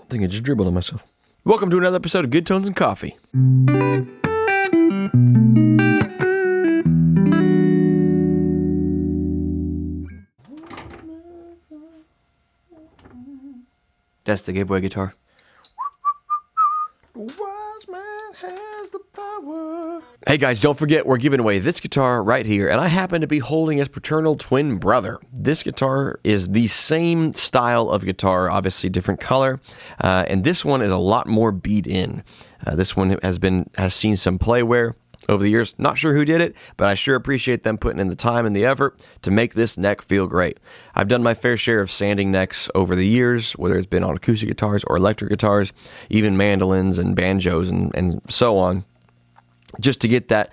I think I just dribbled on myself. Welcome to another episode of Good Tones and Coffee. That's the giveaway guitar. Wise man has the power. Hey guys, don't forget we're giving away this guitar right here, and I happen to be holding his paternal twin brother. This guitar is the same style of guitar, obviously different color, and this one is a lot more beat in. This one has seen some play wear over the years. Not sure who did it, but I sure appreciate them putting in the time and the effort to make this neck feel great. I've done my fair share of sanding necks over the years, whether it's been on acoustic guitars or electric guitars, even mandolins and banjos and so on, just to get that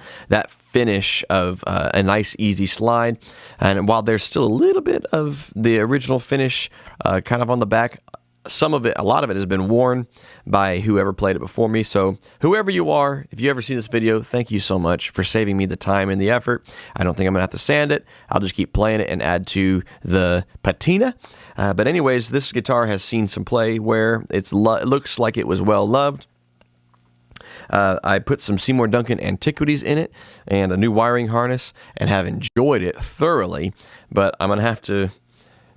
finish of a nice, easy slide. And while there's still a little bit of the original finish kind of on the back, a lot of it has been worn by whoever played it before me. So whoever you are, if you ever see this video, thank you so much for saving me the time and the effort. I don't think I'm going to have to sand it. I'll just keep playing it and add to the patina. But anyways, this guitar has seen some play where it looks like it was well loved. I put some Seymour Duncan antiquities in it and a new wiring harness and have enjoyed it thoroughly. But I'm going to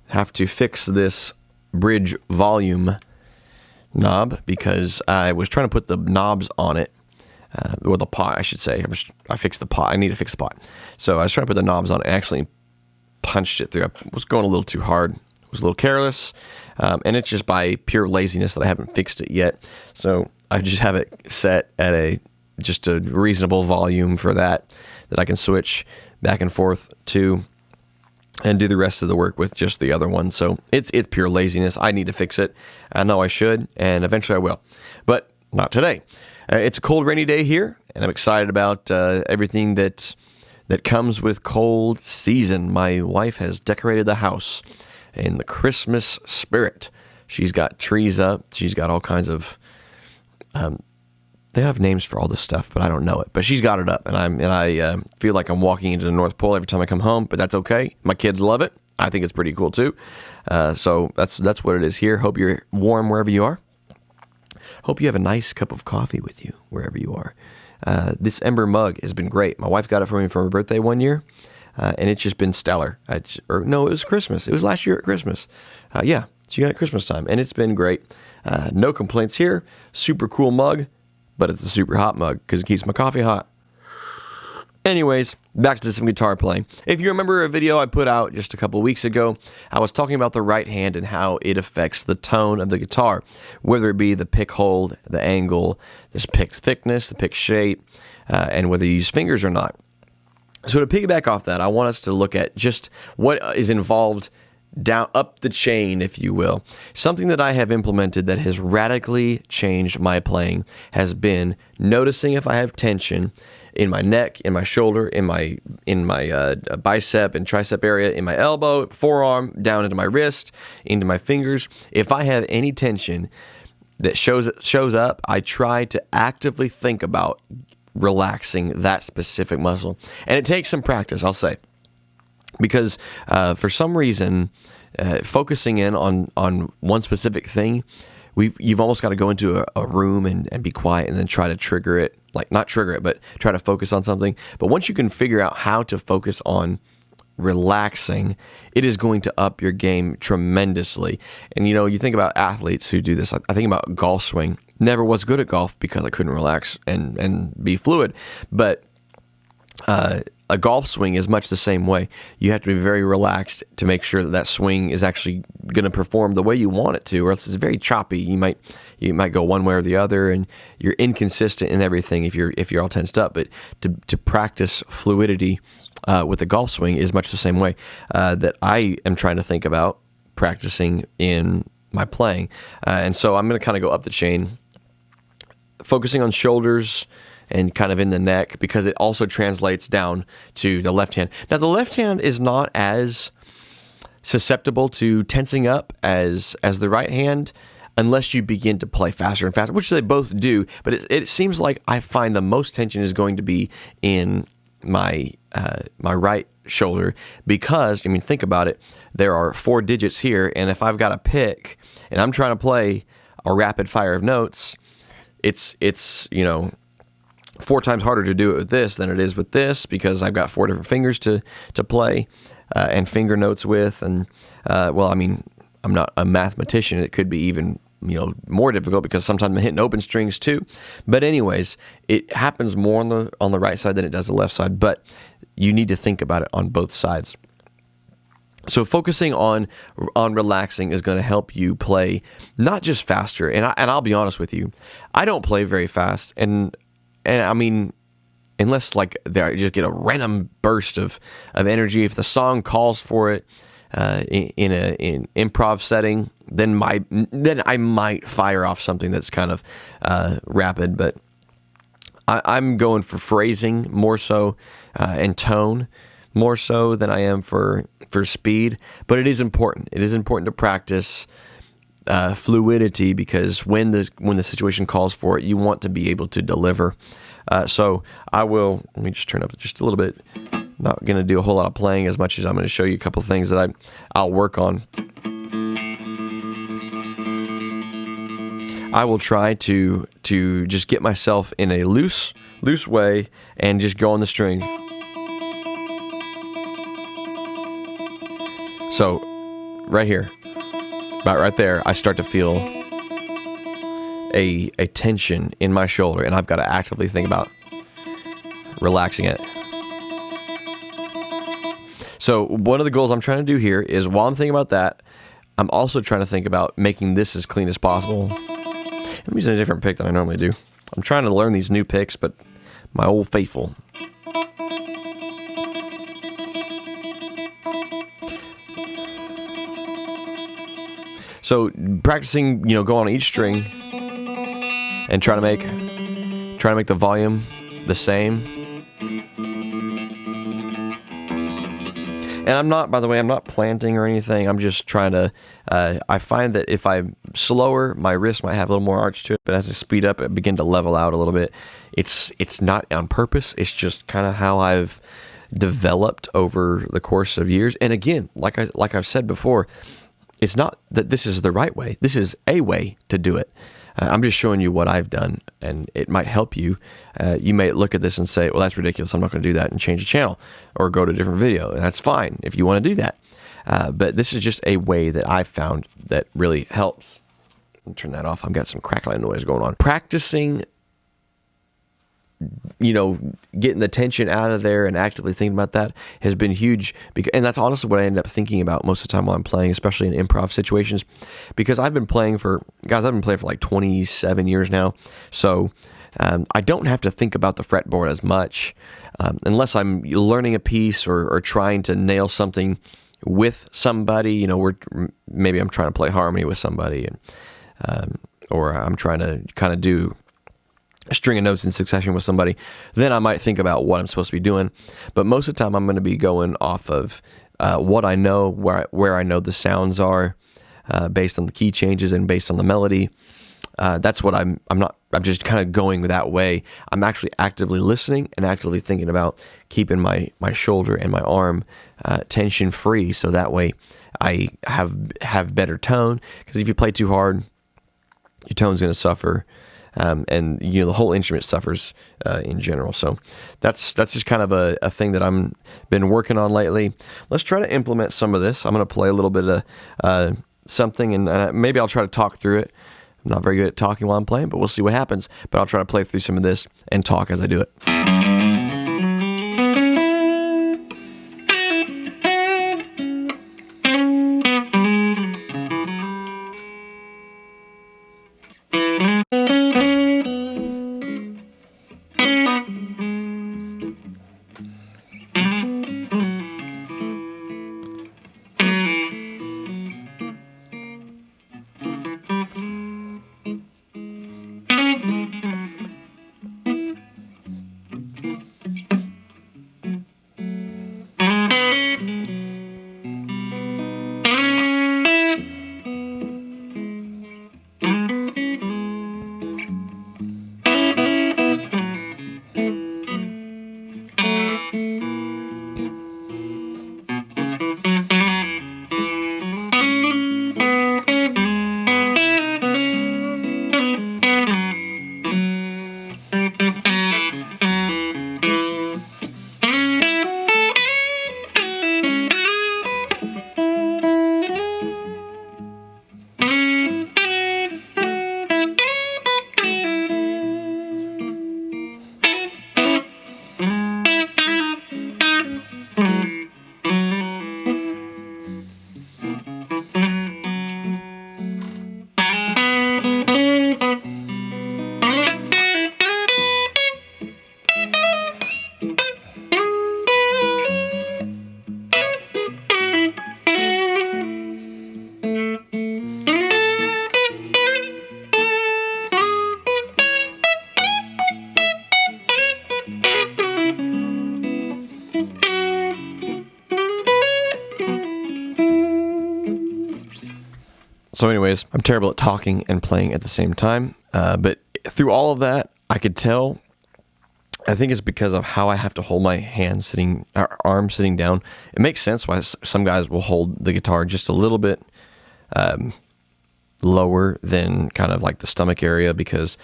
have to fix this bridge volume knob because I was trying to put the knobs on it, or the pot, I should say. I fixed the pot. I need to fix the pot. So I was trying to put the knobs on it and actually punched it through. I was going a little too hard. Was a little careless, and it's just by pure laziness that I haven't fixed it yet. So I just have it set at just a reasonable volume for that I can switch back and forth to and do the rest of the work with just the other one. So it's pure laziness. I need to fix it. I know I should, and eventually I will. But not today. It's a cold, rainy day here, and I'm excited about everything that comes with cold season. My wife has decorated the house in the Christmas spirit. She's got trees up. She's got all kinds of... they have names for all this stuff, but I don't know it. But she's got it up, and I feel like I'm walking into the North Pole every time I come home. But that's okay. My kids love it. I think it's pretty cool too. So that's what it is here. Hope you're warm wherever you are. Hope you have a nice cup of coffee with you wherever you are. This Ember mug has been great. My wife got it for me for my birthday one year, and it's just been stellar. It was Christmas. It was last year at Christmas. Yeah, she got it at Christmas time, and it's been great. No complaints here. Super cool mug. But it's a super hot mug because it keeps my coffee hot. Anyways, back to some guitar playing. If you remember a video I put out just a couple weeks ago, I was talking about the right hand and how it affects the tone of the guitar, whether it be the pick hold, the angle, the pick thickness, the pick shape, and whether you use fingers or not. So to piggyback off that, I want us to look at just what is involved down up the chain, if you will. Something that I have implemented that has radically changed my playing has been noticing if I have tension in my neck, in my shoulder, in my bicep and tricep area, in my elbow, forearm, down into my wrist, into my fingers. If I have any tension that shows up, I try to actively think about relaxing that specific muscle. And it takes some practice, I'll say. Because for some reason, focusing in on one specific thing, you've almost got to go into a room and be quiet and then try to trigger it. Like, not trigger it, but try to focus on something. But once you can figure out how to focus on relaxing, it is going to up your game tremendously. And, you think about athletes who do this. I think about golf swing. Never was good at golf because I couldn't relax and be fluid. But a golf swing is much the same way. You have to be very relaxed to make sure that swing is actually going to perform the way you want it to, or else it's very choppy. You might go one way or the other, and you're inconsistent in everything if you're all tensed up. But to practice fluidity with the golf swing is much the same way that I am trying to think about practicing in my playing. And so I'm going to kind of go up the chain, focusing on shoulders and kind of in the neck, because it also translates down to the left hand. Now, the left hand is not as susceptible to tensing up as the right hand, unless you begin to play faster and faster, which they both do. But it seems like I find the most tension is going to be in my right shoulder, because, think about it, there are 4 digits here, and if I've got a pick and I'm trying to play a rapid fire of notes, it's 4 times harder to do it with this than it is with this, because I've got 4 different fingers to play and finger notes with. And I'm not a mathematician. It could be even more difficult, because sometimes I'm hitting open strings too. But anyways, it happens more on the right side than it does the left side. But you need to think about it on both sides. So focusing on relaxing is going to help you play not just faster. And I'll be honest with you, I don't play very fast. And I mean, unless like I just get a random burst of energy, if the song calls for it in an improv setting, then I might fire off something that's kind of rapid. But I'm going for phrasing more so and tone more so than I am for speed. But it is important. It is important to practice fluidity, because when the situation calls for it, you want to be able to deliver. So let me just turn up just a little bit. Not going to do a whole lot of playing as much as I'm going to show you a couple things that I'll work on. I will try to just get myself in a loose way and just go on the string. So right here, about right there, I start to feel a tension in my shoulder, and I've got to actively think about relaxing it. So one of the goals I'm trying to do here is, while I'm thinking about that, I'm also trying to think about making this as clean as possible. I'm using a different pick than I normally do. I'm trying to learn these new picks, but my old faithful. So practicing, go on each string and trying to make the volume the same. And I'm not planting or anything. I'm just trying to, I find that if I'm slower, my wrist might have a little more arch to it, but as I speed up, it begin to level out a little bit. It's not on purpose. It's just kind of how I've developed over the course of years. And again, like I've said before, it's not that this is the right way. This is a way to do it. I'm just showing you what I've done, and it might help you. You may look at this and say, well, that's ridiculous. I'm not going to do that, and change the channel or go to a different video. And that's fine if you want to do that. But this is just a way that I've found that really helps. I'll turn that off. I've got some crackling noise going on. Practicing, getting the tension out of there and actively thinking about that has been huge. And that's honestly what I end up thinking about most of the time while I'm playing, especially in improv situations, because I've been playing for like 27 years now. So I don't have to think about the fretboard as much unless I'm learning a piece or trying to nail something with somebody. Maybe I'm trying to play harmony with somebody, and or I'm trying to kind of do a string of notes in succession with somebody. Then I might think about what I'm supposed to be doing. But most of the time, I'm going to be going off of what I know, where I know the sounds are, based on the key changes and based on the melody. That's what I'm just kind of going that way. I'm actually actively listening and actively thinking about keeping my shoulder and my arm tension free, so that way I have better tone. Because if you play too hard, your tone's going to suffer. And the whole instrument suffers in general. So that's just kind of a thing that I'm been working on lately. Let's try to implement some of this. I'm going to play a little bit of something, and maybe I'll try to talk through it. I'm not very good at talking while I'm playing, but we'll see what happens. But I'll try to play through some of this and talk as I do it. So anyways, I'm terrible at talking and playing at the same time. But through all of that, I could tell, I think it's because of how I have to hold my arm sitting down. It makes sense why some guys will hold the guitar just a little bit lower than kind of like the stomach area, because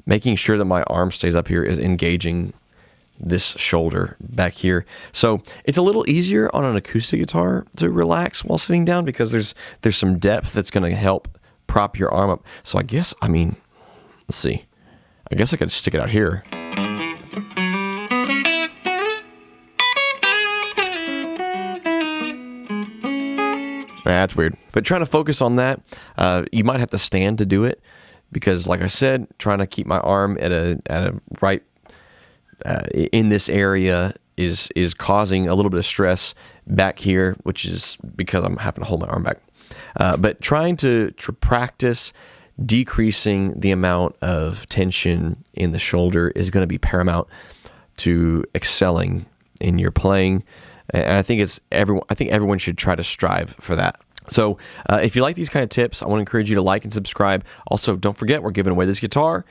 making sure that my arm stays up here is engaging this shoulder back here. So it's a little easier on an acoustic guitar to relax while sitting down, because there's some depth that's going to help prop your arm up. So let's see. I guess I could stick it out here. That's weird. But trying to focus on that, you might have to stand to do it, because like I said, trying to keep my arm at a right in this area is causing a little bit of stress back here, which is because I'm having to hold my arm back. But trying to practice decreasing the amount of tension in the shoulder is going to be paramount to excelling in your playing. And I think everyone should try to strive for that. So if you like these kind of tips, I want to encourage you to like and subscribe. Also, don't forget, we're giving away this guitar.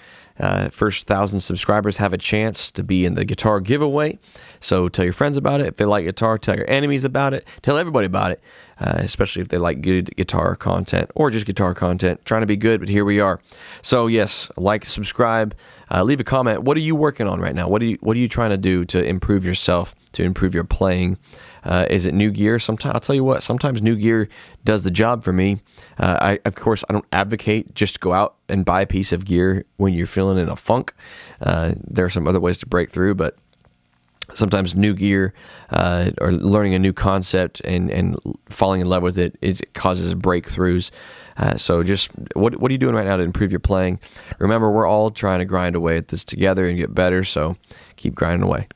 First 1,000 subscribers have a chance to be in the guitar giveaway. So tell your friends about it. If they like guitar, tell your enemies about it. Tell everybody about it, especially if they like good guitar content or just guitar content. Trying to be good, but here we are. So yes, like, subscribe, leave a comment. What are you working on right now? What are you trying to do to improve yourself, to improve your playing? Is it new gear? Sometimes I'll tell you what. Sometimes new gear does the job for me. Of course, I don't advocate just go out and buy a piece of gear when you're feeling in a funk. There are some other ways to break through, but sometimes new gear or learning a new concept and falling in love with it causes breakthroughs. So just what are you doing right now to improve your playing? Remember, we're all trying to grind away at this together and get better. So keep grinding away.